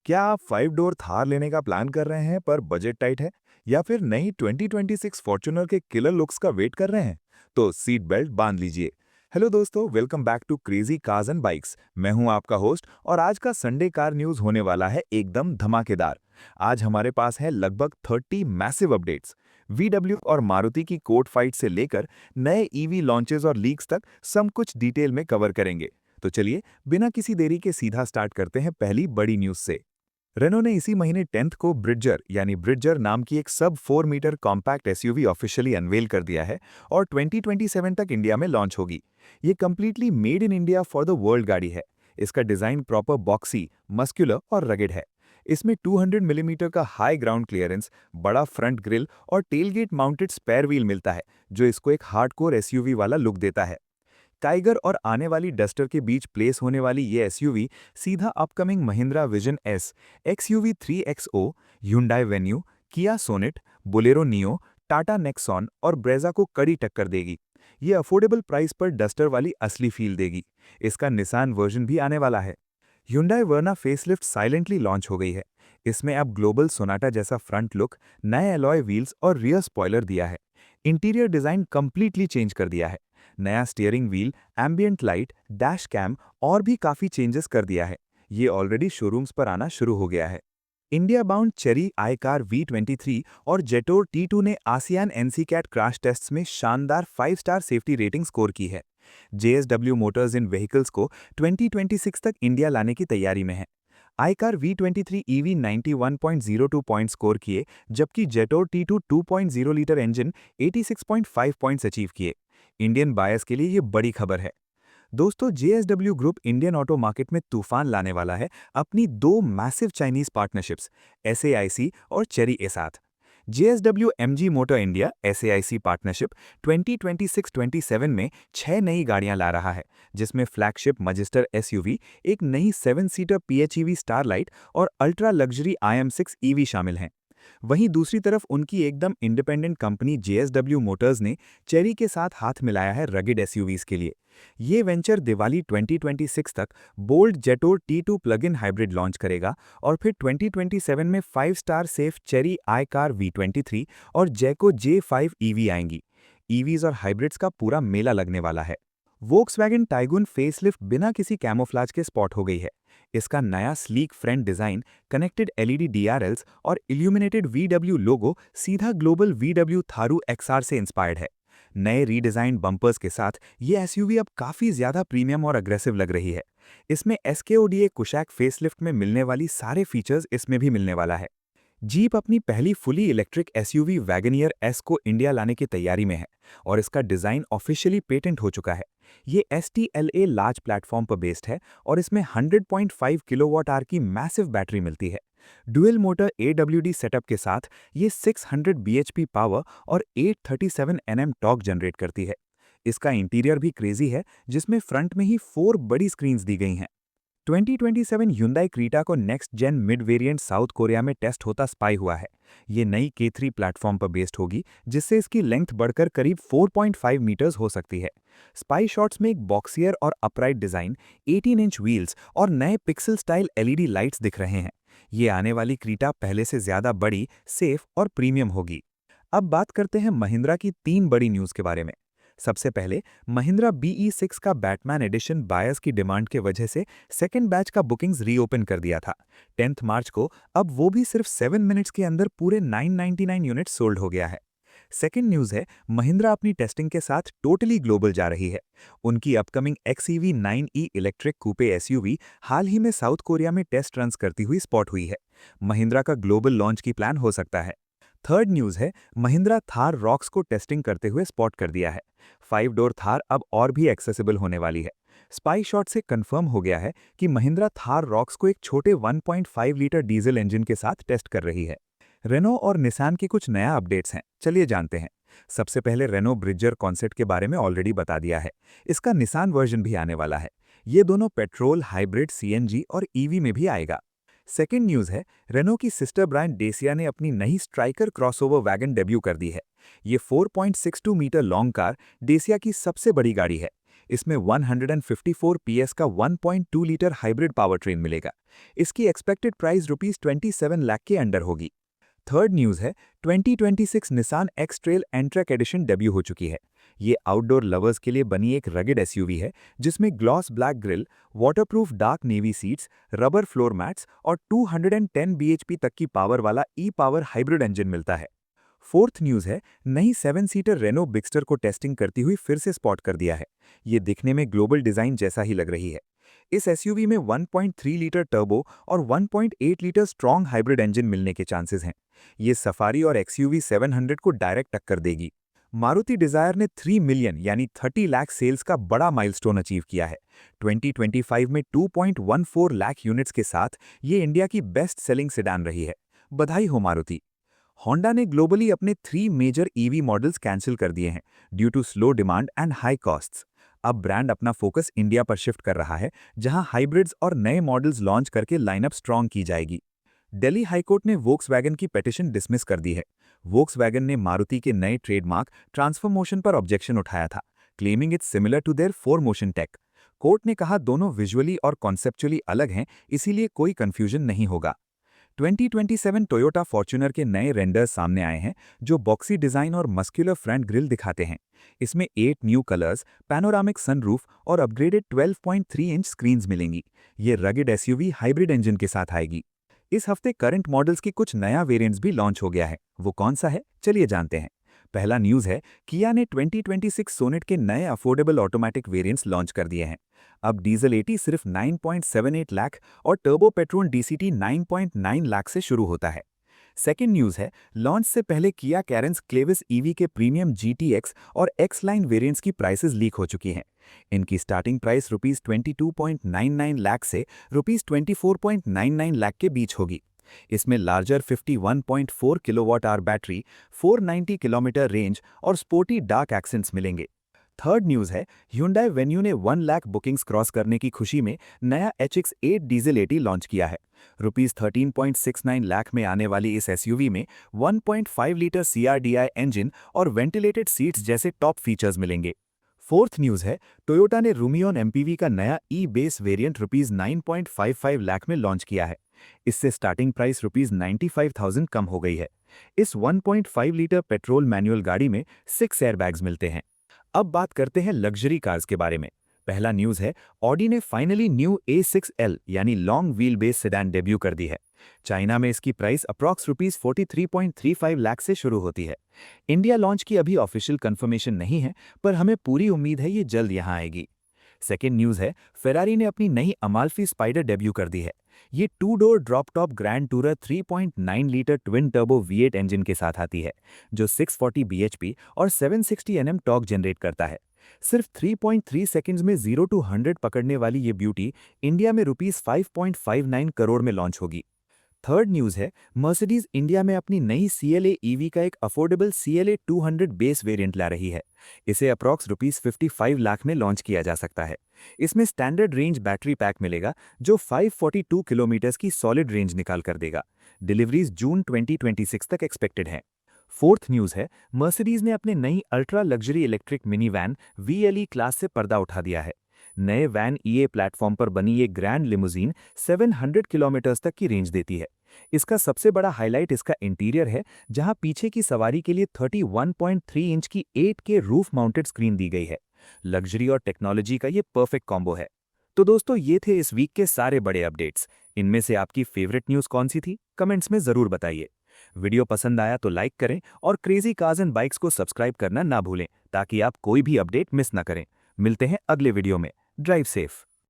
क्या आप 5 डोर थार लेने का प्लान कर रहे हैं पर बजट टाइट है या फिर नई 2026 फॉर्च्यूनर के किलर लुक्स का वेट कर रहे हैं? तो सीट बेल्ट बांध लीजिए। हेलो दोस्तों, welcome back to crazy cars and bikes. मैं हूं आपका होस्ट और आज का संडे कार न्यूज होने वाला है एकदम धमाकेदार। आज हमारे पास है लगभग 30 मैसिव अपडेट्स। VW और मारुति की कोर्ट फाइट से लेकर नए ईवी लॉन्चेस और लीक्स तक सब कुछ डिटेल में कवर करेंगे। तो चलिए बिना किसी देरी के सीधा स्टार्ट करते हैं पहली बड़ी न्यूज से। रेनो ने इसी महीने 10th को ब्रिडजर नाम की एक सब 4 metre compact SUV officially unveil कर दिया है और 2027 तक इंडिया में लॉन्च होगी। ये completely made in India for the world गाड़ी है। इसका डिजाइन प्रॉपर बॉक्सी, मस्कुलर और रगेड है। इसमें 200 मिलीमीटर का हाई ग्राउंड क्लियरेंस, बड़ा फ्रंट ग्रिल और टेलगेट माउंटेड स्पेयर व्हील मिलता है, जो इसको एक हार्डकोर एसयूवी वाला लुक देता है। टाइगर और आने वाली डस्टर के बीच प्लेस होने वाली ये एसयूवी सीधा upcoming Mahindra Vision S, XUV 3XO, Hyundai Venue, Kia Sonet, Bolero Neo, Tata Nexon और ब्रेजा को कड़ी टक्कर देगी। ये अफोर्डेबल प्राइस पर डस्टर वाली असली फील देगी। इसका निसान वर्जन भी आने वाला है। Hyundai वर्ना फेसलिफ्ट साइलेंटली लॉन्च हो गई है। इसमें अब ग्लोबल सोनाटा जैसा फ्रंट लुक, नए एलॉय व्हील्स और रियर स्पॉइलर दिया है। इंटीरियर डिजाइन कंप्लीटली चेंज कर दिया है। नया steering wheel, ambient light, dash cam और भी काफी चेंजेस कर दिया है। ये ऑलरेडी शोरूम्स पर आना शुरू हो गया है। India bound cherry i car V23 और जेटोर T2 ने आसियान एनसीकैट क्रैश टेस्ट्स में शानदार 5 स्टार सेफ्टी रेटिंग स्कोर की है। JSW मोटर्स इन व्हीकल्स को 2026 तक इंडिया लाने की तैयारी में है। I car V23 EV 91.02 point score किए, जबकि Jetour T2 2.0 litre engine 86.5 points achieve किए। इंडियन बायर्स के लिए ये बड़ी खबर है। दोस्तों, JSW group Indian auto market में तूफान लाने वाला है अपनी दो मैसिव चाइनीज पार्टनरशिप्स, SAIC और चेरी के साथ। JSW MG motor India SAIC partnership 2026-27 में 6 नई गाड़ियां ला रहा है, जिसमें फ्लैगशिप मजिस्टर SUV, एक नई 7 सीटर PHEV स्टारलाइट और अल्ट्रा लग्जरी IM6 EV शामिल हैं। वहीं दूसरी तरफ उनकी एकदम इंडिपेंडेंट कंपनी JSW मोटर्स ने चेरी के साथ हाथ मिलाया है रगिड एसयूवीज के लिए। ये वेंचर दिवाली 2026 तक बोल्ड जेटोर T2 प्लग-इन हाइब्रिड लॉन्च करेगा और फिर 2027 में 5 star safe Chery i car V23 और जैको J5 EV आएंगी। ईवीज और हाइब्रिड्स का पूरा मेला लगने वाला है। वोक्सवैगन टाइगून फेसलिफ्ट बिना किसी कैमोफ्लेज के स्पॉट हो गई है। इसका नया sleek front design, connected LED DRLs और इल्यूमिनेटेड VW लोगो सीधा ग्लोबल VW थारू XR से इंस्पायर्ड है। नए रीडिजाइन बम्पर्स के साथ ये एसयूवी अब काफी ज्यादा प्रीमियम और अग्रेसिव लग रही है। इसमें SKODA कुशैक फेसलिफ्ट में मिलने वाली सारे फीचर्स इसमें भी मिलने वाला है। जीप अपनी पहली फुली इलेक्ट्रिक एसयूवी वैगनियर एस को इंडिया लाने की तैयारी में है और इसका डिजाइन ऑफिशियली पेटेंट हो चुका है। ये STLA लार्ज प्लेटफॉर्म पर बेस्ड है और इसमें 100.5 किलोवाट आवर की मैसिव बैटरी मिलती है। डुअल मोटर AWD सेटअप के साथ ये 600 bhp पावर और 837 Nm टॉर्क जनरेट करती है। इसका इंटीरियर भी क्रेजी है, जिसमें फ्रंट में ही 4 बड़ी स्क्रीन्स दी गई हैं। 2027 Hyundai क्रीटा को next gen mid variant south Korea में टेस्ट होता स्पाई हुआ है। ये नई K3 प्लेटफॉर्म पर बेस्ड होगी, जिससे इसकी लेंथ बढ़कर करीब 4.5 मीटर्स हो सकती है। स्पाई शॉट्स में एक बॉक्सियर और अपराइट डिजाइन, 18 इंच व्हील्स और नए पिक्सल स्टाइल LED लाइट्स दिख रहे हैं। ये आने वाली क्रीटा पहले से ज्यादा बड़ी, सेफ और प्रीमियम होगी। अब बात करते हैं महिंद्रा की 3 बड़ी न्यूज के बारे में। सबसे पहले, महिंद्रा BE6 का बैटमैन एडिशन बायर्स की डिमांड के वजह से सेकेंड बैच का बुकिंग्स रीओपन कर दिया था 10th मार्च को। अब वो भी सिर्फ 7 मिनट्स के अंदर पूरे 999 यूनिट्स सोल्ड हो गया है। सेकेंड न्यूज है, महिंद्रा अपनी टेस्टिंग के साथ टोटली ग्लोबल जा रही है। उनकी अपकमिंग XEV 9e इलेक्ट्रिक कूपे एसयूवी हाल ही में साउथ कोरिया में टेस्ट रन्स करती हुई स्पॉट हुई है। महिंद्रा का ग्लोबल लॉन्च की प्लान हो सकता है। थर्ड न्यूज है, महिंद्रा थार रॉक्स को टेस्टिंग करते हुए स्पॉट कर दिया है। 5 डोर थार अब और भी एक्सेसिबल होने वाली है। स्पाई शॉट से कंफर्म हो गया है कि महिंद्रा थार रॉक्स को एक छोटे 1.5 लीटर डीजल इंजन के साथ टेस्ट कर रही है। रेनो और निसान के कुछ नया अपडेट्स हैं, चलिए जानते हैं। सबसे पहले रेनो ब्रिडजर कॉन्सेप्ट के बारे में ऑलरेडी बता दिया है। इसका निसान वर्जन भी आने वाला है। ये दोनों पेट्रोल, हाइब्रिड, CNG और EV में भी आएगा। सेकेंड न्यूज है, रेनो की सिस्टर ब्रांड डेसिया ने अपनी नई स्ट्राइकर क्रॉसओवर वैगन डेब्यू कर दी है। ये 4.62 मीटर लॉन्ग कार डेसिया की सबसे बड़ी गाड़ी है। इसमें 154 PS का 1.2 लीटर हाइब्रिड पावर ट्रेन मिलेगा। इसकी एक्सपेक्टेड प्राइस ₹27 लाख के अंडर होगी। थर्ड न्यूज़ है 2026 Nissan X Trail N Trek edition debut हो चुकी है। ये आउटडोर लवर्स के लिए बनी एक रगेड एसयूवी है जिसमें gloss black grill, waterproof dark navy seats, rubber floor mats और 210 bhp तक की पावर वाला ई पावर हाइब्रिड इंजन मिलता है। फोर्थ न्यूज़ है नई 7 सीटर रेनो बिक्स्टर को टेस्टिंग करती हुई फिर से स्पॉट कर दिया है। ये दिखने में ग्लोबल डिज़ाइन जैसा ही लग रही है। इस एसयूवी में 1.3 लीटर टर्बो और 1.8 लीटर स्ट्रॉन्ग हाइब्रिड इंजन मिलने के चांसेस हैं। ये सफारी और एक्सयूवी 700 को डायरेक्ट टक्कर देगी। मारुति डिजायर ने 3 मिलियन यानी 30 लाख सेल्स का बड़ा माइलस्टोन अचीव किया है। 2025 में 2.14 लाख यूनिट्स के साथ ये इंडिया की बेस्ट सेलिंग सेडान रही है। बधाई हो मारुति। होंडा ने ग्लोबली अपने 3 मेजर ईवी मॉडल्स कैंसिल कर दिए हैं due to slow demand and high costs. अब ब्रांड अपना फोकस इंडिया पर शिफ्ट कर रहा है, जहां हाइब्रिड्स और नए मॉडल्स लॉन्च करके लाइनअप स्ट्रॉन्ग की जाएगी। दिल्ली हाईकोर्ट ने वोक्सवैगन की पिटीशन डिसमिस कर दी है। वोक्सवैगन ने मारुति के नए ट्रेडमार्क ट्रांसफॉर्मोशन पर ऑब्जेक्शन उठाया था, claiming it's similar to their 4Motion tech. Court ने कहा दोनों विजुअली और कॉन्सेप्चुअली अलग हैं, इसीलिए कोई कंफ्यूजन नहीं होगा। 2027 टोयोटा फॉर्च्यूनर के नए रेंडर्स सामने आए हैं जो बॉक्सी डिजाइन और मस्कुलर फ्रंट ग्रिल दिखाते हैं। इसमें 8 न्यू कलर्स, पैनोरामिक सनरूफ और अपग्रेडेड 12.3 इंच स्क्रीन्स मिलेंगी। ये रगेड एसयूवी हाइब्रिड इंजन के साथ आएगी। इस हफ्ते करंट मॉडल्स की कुछ नया वेरिएंट्स भी लॉन्च हो गया है। वो कौन सा है, चलिए जानते हैं। पहला न्यूज़ है किया ने 2026 सोनेट के नए अफोर्डेबल ऑटोमेटिक वेरिएंट्स लॉन्च कर दिए हैं। अब डीजल 80 सिर्फ 9.78 लाख और टर्बो पेट्रोल डीसीटी 9.9 लाख से शुरू होता है। सेकेंड न्यूज़ है लॉन्च से पहले किया कैरेंस क्लेविस ईवी के प्रीमियम GTX और एक्स लाइन वेरिएंट्स की प्राइसेस लीक हो चुकी हैं। इनकी स्टार्टिंग प्राइस ₹22.99 लाख से ₹24.99 लाख के बीच होगी। इसमें larger 51.4 kilowatt hour battery, 490 kilometre range और स्पोर्टी डार्क एक्सेंट्स मिलेंगे। थर्ड न्यूज़ है Hyundai वेन्यू ने 1 लाख बुकिंग्स क्रॉस करने की खुशी में नया HX8 डीजल 80 लॉन्च किया है। ₹13.69 लाख में आने वाली इस एसयूवी में 1.5 लीटर CRDI इंजन और वेंटिलेटेड सीट्स जैसे टॉप फीचर्स मिलेंगे। फोर्थ न्यूज़ है टोयोटा ने रूमियन MPV का नया बेस वेरिएंट ₹9.55 लाख में लॉन्च किया है। इससे स्टार्टिंग प्राइस ₹95,000 कम हो गई है। इस 1.5 लीटर पेट्रोल मैनुअल गाड़ी में 6 एयरबैग्स मिलते हैं। अब बात करते हैं लग्जरी कार्स के बारे में। पहला न्यूज़ है ऑडी ने फाइनली न्यू A6L यानी long wheel base sedan debut कर दी है। चाइना में इसकी प्राइस अप्रॉक्स ₹43.35 लाख से शुरू होती है। इंडिया लॉन्च की अभी ऑफिशियल कंफर्मेशन नहीं है, पर हमें पूरी उम्मीद है ये जल्द यहां आएगी। सेकेंड न्यूज़ है फेरारी ने अपनी नई अमाल्फी स्पाइडर डेब्यू कर दी है। ये 2 door drop top grand tourer 3.9 litre twin turbo V8 engine के साथ आती है, जो 640 bhp और 760 Nm टॉर्क जनरेट करता है। सिर्फ 3.3 सेकंड्स में 0 to 100 पकड़ने वाली ये ब्यूटी इंडिया में ₹5.59 करोड़ में लॉन्च होगी। थर्ड न्यूज़ है मर्सिडीज इंडिया में अपनी नई CLA EV का एक अफोर्डेबल CLA 200 बेस वेरिएंट ला रही है। इसे अप्रॉक्स ₹55 लाख में लॉन्च किया जा सकता है। इसमें स्टैंडर्ड रेंज बैटरी पैक मिलेगा जो 542 किलोमीटर की सॉलिड रेंज निकाल कर देगा। डिलीवरीज जून 2026 तक एक्सपेक्टेड हैं। फोर्थ न्यूज़ है मर्सिडीज ने अपने नई ultra luxury electric mini van VLE class से पर्दा उठा दिया है। नए वैन EA प्लेटफॉर्म पर बनी ये ग्रैंड लिमोजीन 700 किलोमीटर्स तक की रेंज देती है। इसका सबसे बड़ा हाईलाइट इसका इंटीरियर है, जहां पीछे की सवारी के लिए 31.3 इंच की 8K रूफ माउंटेड स्क्रीन दी गई है। लग्जरी और टेक्नोलॉजी का ये परफेक्ट कॉम्बो है। तो दोस्तों ये थे इस वीक के सारे बड़े अपडेट्स। इनमें से आपकी फेवरेट न्यूज़ कौन सी थी, कमेंट्स में ज़रूर बताइए। वीडियो पसंद आया तो लाइक करें और क्रेजी कार्स एंड बाइक्स को सब्सक्राइब करना ना भूलें ताकि आप कोई भी अपडेट मिस ना करें। मिलते हैं अगले वीडियो में। Drive safe.